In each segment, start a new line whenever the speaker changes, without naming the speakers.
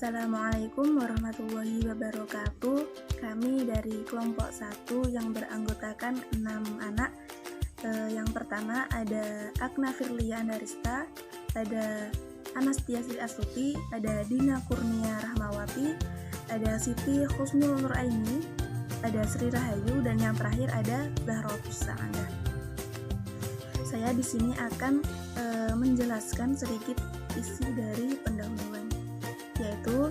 Assalamualaikum warahmatullahi wabarakatuh. Kami dari kelompok 1 yang beranggotakan 6 anak. Yang pertama ada Agna Firlia Andarista, ada Anastiasi Astuti, ada Dina Kurnia Rahmawati, ada Siti Husnul Nuraini, ada Sri Rahayu, dan yang terakhir ada Zahrotus Sa'adah. Saya di sini akan menjelaskan sedikit isi dari pendahuluan, yaitu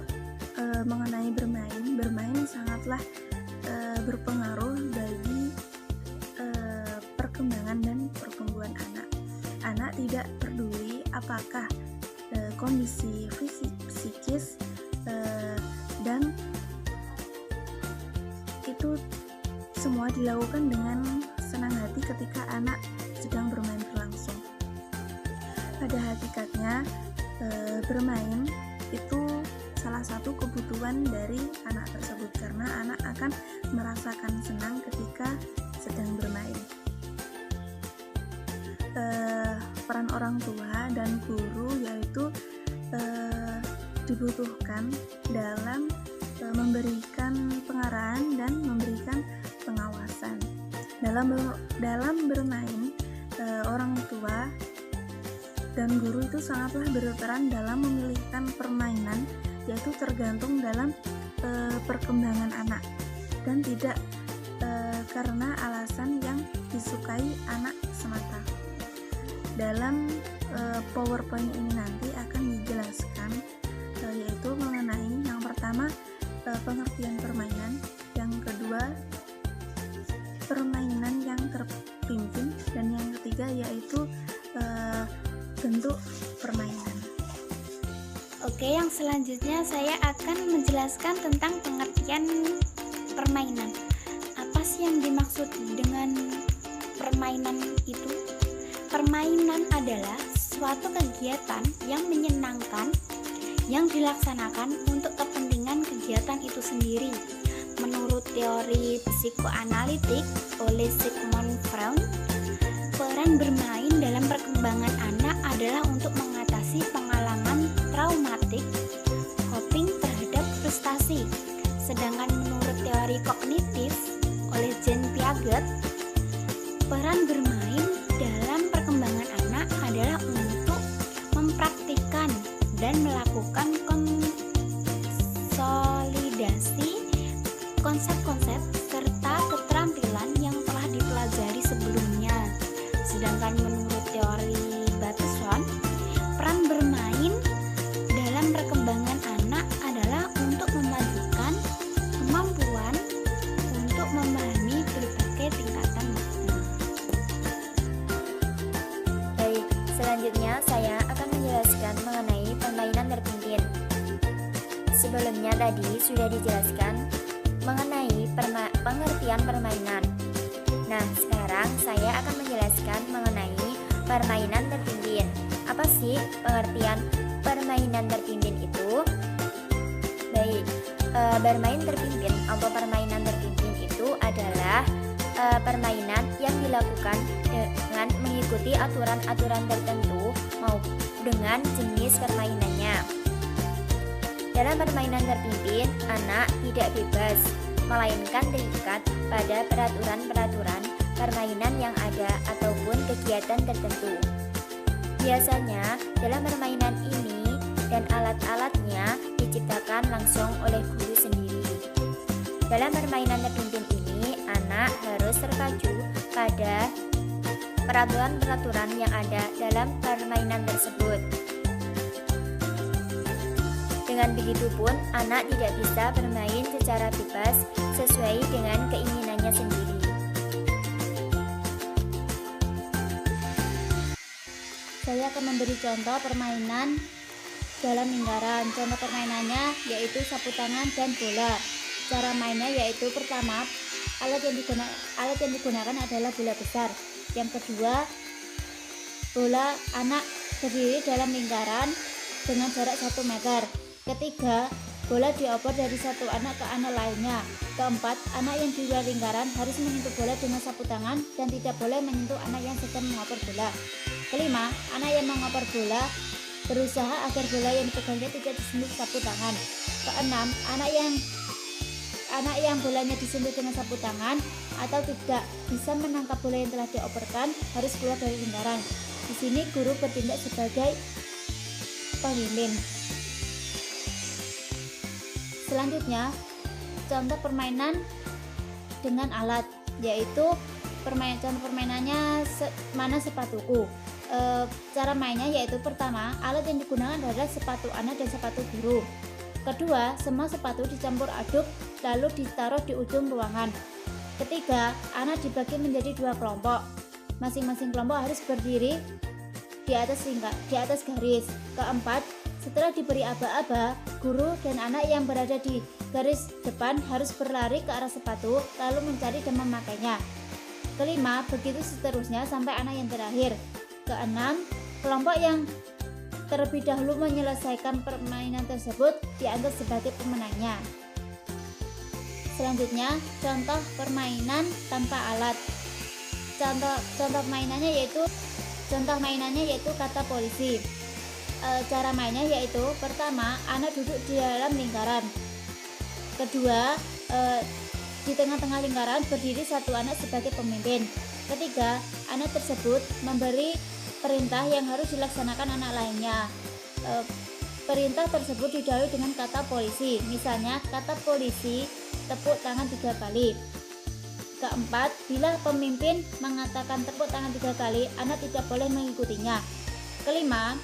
mengenai bermain. Bermain sangatlah berpengaruh bagi perkembangan dan pertumbuhan anak. Anak tidak peduli apakah kondisi fisik, psikis, dan itu semua dilakukan dengan senang hati ketika anak sedang bermain berlangsung. Pada hakikatnya bermain itu salah satu kebutuhan dari anak tersebut, karena anak akan merasakan senang ketika sedang bermain. Peran orang tua dan guru yaitu dibutuhkan dalam memberikan pengarahan dan memberikan pengawasan. Dalam bermain, orang tua dan guru itu sangatlah berperan dalam memilihkan permainan, yaitu tergantung dalam perkembangan anak dan tidak karena alasan yang disukai anak semata. Dalam PowerPoint ini nanti akan dijelaskan yaitu mengenai yang pertama pengertian permainan, yang kedua permainan yang terpimpin, dan yang ketiga yaitu bentuk permainan.
Oke, yang selanjutnya saya akan menjelaskan tentang pengertian permainan. Apa sih yang dimaksud dengan permainan itu? Permainan adalah suatu kegiatan yang menyenangkan yang dilaksanakan untuk kepentingan kegiatan itu sendiri. Menurut teori psikoanalitik oleh Sigmund Freud, peran bermain dalam perkembangan anak adalah untuk mengatasi pengalaman traumatik, coping terhadap frustasi. Sedangkan menurut teori kognitif oleh Jean Piaget, peran bermain dalam perkembangan anak adalah untuk mempraktikkan dan melakukan konsolidasi konsep-konsep serta keterampilan yang telah dipelajari sebelumnya. Sedangkan menurut teori Bateson, peran bermain dalam perkembangan anak adalah untuk memajukan kemampuan untuk memahami berbagai tingkatan makna.
Baik, selanjutnya saya akan menjelaskan mengenai permainan terpimpin. Sebelumnya tadi sudah dijelaskan mengenai pengertian permainan. Nah, sekarang saya akan menjelaskan mengenai permainan terpimpin. Apa sih pengertian permainan terpimpin itu? Baik, bermain terpimpin atau permainan terpimpin itu adalah permainan yang dilakukan dengan mengikuti aturan-aturan tertentu maupun dengan jenis permainannya. Dalam permainan terpimpin, anak tidak bebas, melainkan terikat pada peraturan-peraturan permainan yang ada ataupun kegiatan tertentu. Biasanya, dalam permainan ini dan alat-alatnya diciptakan langsung oleh guru sendiri. Dalam permainan terpimpin ini, anak harus terpacu pada peraturan-peraturan yang ada dalam permainan tersebut. Dengan begitu pun, anak tidak bisa bermain secara bebas sesuai dengan keinginannya sendiri.
Saya akan memberi contoh permainan dalam lingkaran. Contoh permainannya yaitu sapu tangan dan bola. Cara mainnya yaitu pertama, alat yang digunakan adalah bola besar. Yang kedua, bola anak berdiri dalam lingkaran dengan jarak 1 meter. Ketiga, bola dioper dari satu anak ke anak lainnya. Keempat, anak yang di luar lingkaran harus menyentuh bola dengan sapu tangan dan tidak boleh menyentuh anak yang sedang mengoper bola. Kelima, anak yang mengoper bola berusaha agar bola yang dipegangnya tidak disentuh sapu tangan. Keenam, anak yang bolanya disentuh dengan sapu tangan atau tidak bisa menangkap bola yang telah dioperkan harus keluar dari lingkaran. Di sini guru bertindak sebagai pemimpin. Selanjutnya, contoh permainan dengan alat, yaitu contoh permainannya mana sepatuku. Cara mainnya yaitu pertama, alat yang digunakan adalah sepatu anak dan sepatu guru. Kedua, semua sepatu dicampur aduk lalu ditaruh di ujung ruangan. Ketiga, anak dibagi menjadi 2 kelompok. Masing-masing kelompok harus berdiri di atas garis. Keempat, setelah diberi aba-aba, guru dan anak yang berada di garis depan harus berlari ke arah sepatu lalu mencari dan memakainya. Kelima, begitu seterusnya sampai anak yang terakhir. Keenam, kelompok yang terlebih dahulu menyelesaikan permainan tersebut dianggap sebagai pemenangnya. Selanjutnya, contoh permainan tanpa alat. Contoh mainannya yaitu kata polisi. Cara mainnya yaitu pertama, anak duduk di dalam lingkaran. Kedua, di tengah-tengah lingkaran berdiri satu anak sebagai pemimpin. Ketiga, anak tersebut memberi perintah yang harus dilaksanakan anak lainnya. Perintah tersebut didahului dengan kata polisi. Misalnya, kata polisi, tepuk tangan 3 kali. Keempat, bila pemimpin mengatakan tepuk tangan 3 kali, anak tidak boleh mengikutinya. Kelima,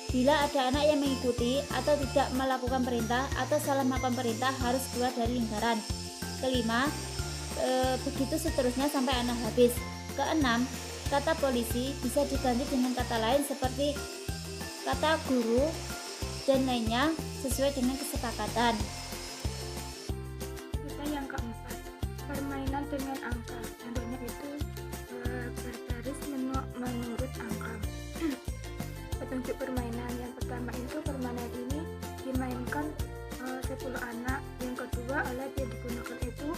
bila ada anak yang mengikuti atau tidak melakukan perintah atau salah melakukan perintah harus keluar dari lingkaran. Kelima, begitu seterusnya sampai anak habis. Keenam, kata polisi bisa diganti dengan kata lain seperti kata guru dan lainnya sesuai dengan kesepakatan.
Kita yang keempat, permainan dengan angka. Contohnya itu berbaris menurut angka. Petunjuk permainan yang pertama itu permainan ini dimainkan 10 anak. Yang kedua, alat yang digunakan itu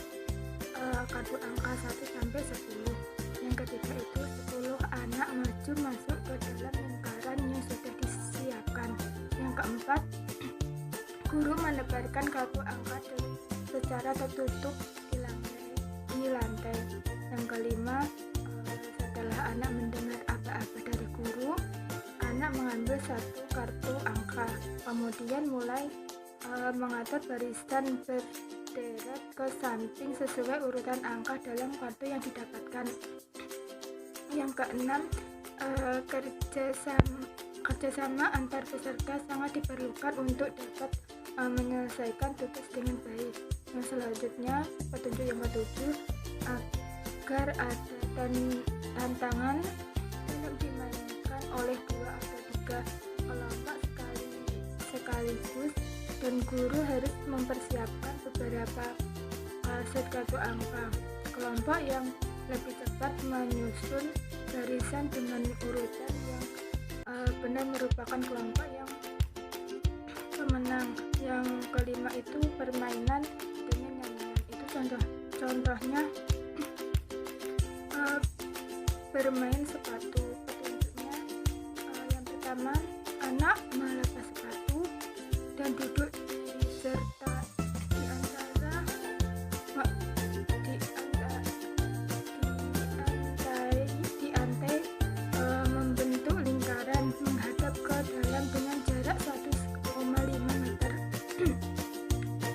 kartu angka 1 sampai 10. Yang ketiga itu 10 anak maju masuk ke dalam lingkaran yang sudah disiapkan. Yang keempat, guru menebarkan kartu angka secara tertutup di lantai. Yang kelima, setelah anak mendengar aba-aba dari guru, anak mengambil satu kartu angka, kemudian mulai mengatur barisan berderet ke samping sesuai urutan angka dalam kartu yang didapatkan. Yang keenam, kerjasama antar peserta sangat diperlukan untuk dapat menyelesaikan tugas dengan baik. Yang selanjutnya, petunjuk yang ketujuh, agar ada tantangan dalam dimainkan oleh 2 atau 3 kelompok sekaligus, dan guru harus mempersiapkan beberapa set kartu angka. Kelompok yang lebih cepat menyusun barisan dengan urutan yang benar merupakan kelompok yang pemenang. Yang kelima itu permainan dengan nyanyian. Itu contohnya bermain sepatu. Petunjuknya yang pertama, anak melepas sepatu dan duduk di antai membentuk lingkaran menghadap ke dalam dengan jarak 1,5 meter.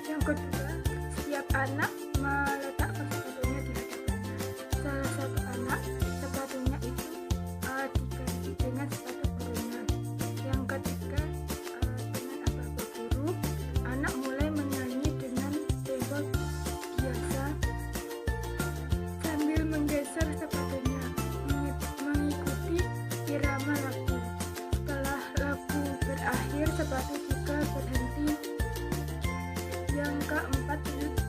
Yang kedua, setiap anak meletakkan sepatunya di hadapannya. Salah satu anak sepatunya itu diganti dengan sepatu gurunya. Yang ketiga, dengan aba-aba guru, anak mulai menyanyi dengan tempo biasa sambil menggeser sepatunya mengikuti irama lagu. Setelah lagu berakhir, sepatu juga berhenti. Yang keempat,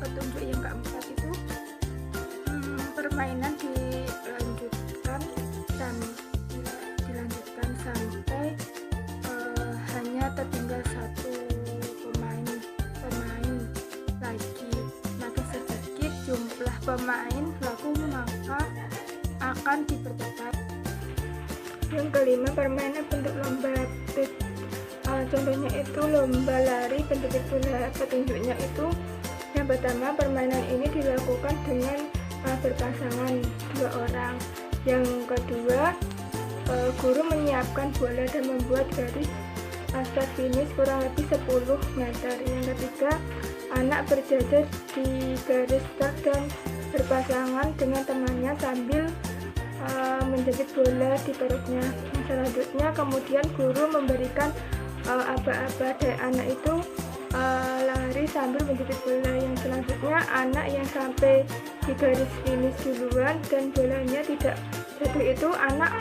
petunjuk yang keempat itu permainan dilanjutkan sampai hanya tertinggal satu pemain lagi. Makin sedikit jumlah pemain laku maka akan dipercepat. Yang kelima, permainan bentuk lomba.
Contohnya itu lomba lari penjepit bola. Petunjuknya itu yang pertama, permainan ini dilakukan dengan berpasangan 2 orang. Yang kedua, guru menyiapkan bola dan membuat garis start finish kurang lebih 10 meter. Yang ketiga, anak berjajar di garis start dan berpasangan dengan temannya sambil menjepit bola di perutnya. Yang selanjutnya, kemudian guru memberikan aba-aba dan anak itu lari sambil menjepit bola. Yang selanjutnya, anak yang sampai di garis finish duluan dan bolanya tidak jatuh itu anak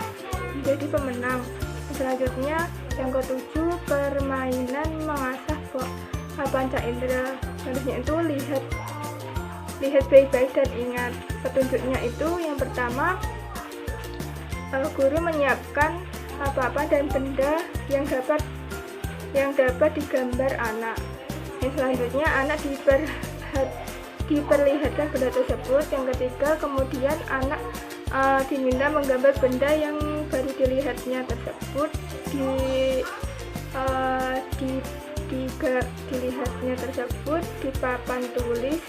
menjadi pemenang. Selanjutnya, yang ketujuh, permainan mengasah panca indera. Contohnya itu lihat baik-baik dan ingat. Petunjuknya itu yang pertama, guru menyiapkan apa-apa dan benda yang dapat digambar anak. Yang selanjutnya, anak diperlihatkan benda tersebut. Yang ketiga, kemudian anak diminta menggambar benda yang baru dilihatnya tersebut dilihatnya tersebut di papan tulis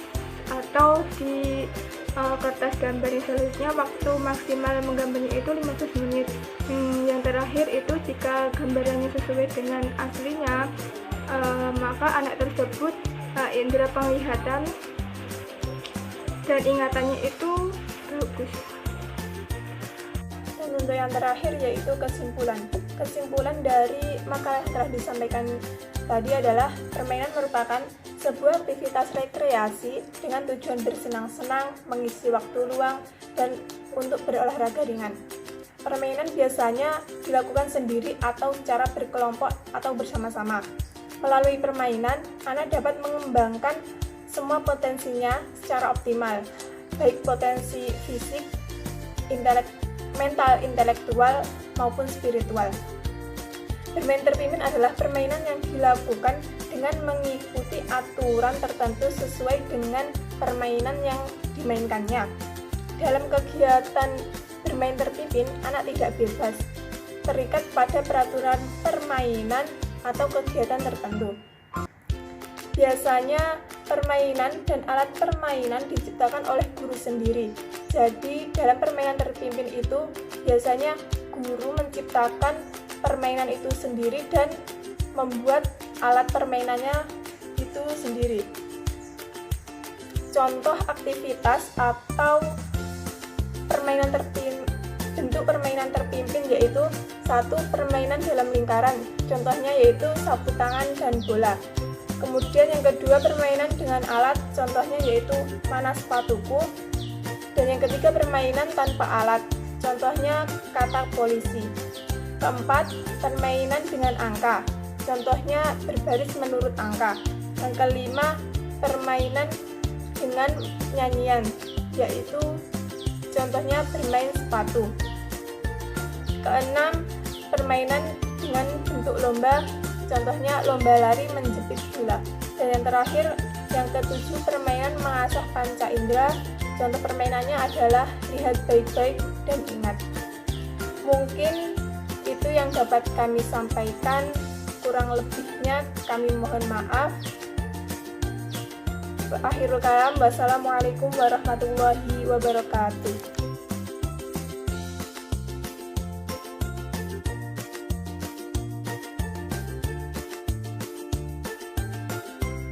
atau di kertas gambar. Yang selanjutnya, waktu maksimal menggambarnya itu 15 menit. Yang terakhir itu, jika gambarannya sesuai dengan aslinya, maka anak tersebut indera penglihatan dan ingatannya itu bagus.
Dan untuk yang terakhir yaitu kesimpulan. Kesimpulan dari makalah yang telah disampaikan tadi adalah permainan merupakan sebuah aktivitas rekreasi dengan tujuan bersenang-senang, mengisi waktu luang, dan untuk berolahraga ringan. Permainan biasanya dilakukan sendiri atau secara berkelompok atau bersama-sama. Melalui permainan, anak dapat mengembangkan semua potensinya secara optimal, baik potensi fisik, mental, intelektual, maupun spiritual. Bermain terpimpin adalah permainan yang dilakukan dengan mengikuti aturan tertentu sesuai dengan permainan yang dimainkannya. Dalam kegiatan bermain terpimpin, anak tidak bebas, terikat pada peraturan permainan atau kegiatan tertentu. Biasanya permainan dan alat permainan diciptakan oleh guru sendiri. Jadi dalam permainan terpimpin itu biasanya guru menciptakan permainan itu sendiri dan membuat alat permainannya itu sendiri. Contoh aktivitas atau bentuk permainan terpimpin yaitu 1. Permainan dalam lingkaran, contohnya yaitu sapu tangan dan bola. Kemudian yang kedua, permainan dengan alat, contohnya yaitu mana sepatuku. Dan yang ketiga, permainan tanpa alat, contohnya kata polisi. Keempat, permainan dengan angka, contohnya berbaris menurut angka. Yang kelima, permainan dengan nyanyian, yaitu contohnya bermain sepatu. Keenam, permainan dengan bentuk lomba, contohnya lomba lari menjepit bola. Dan yang terakhir, yang ketujuh, permainan mengasah panca indera, contoh permainannya adalah lihat baik-baik dan ingat. Mungkin itu yang dapat kami sampaikan, kurang lebihnya kami mohon maaf. Akhirul kalam, wassalamualaikum warahmatullahi wabarakatuh.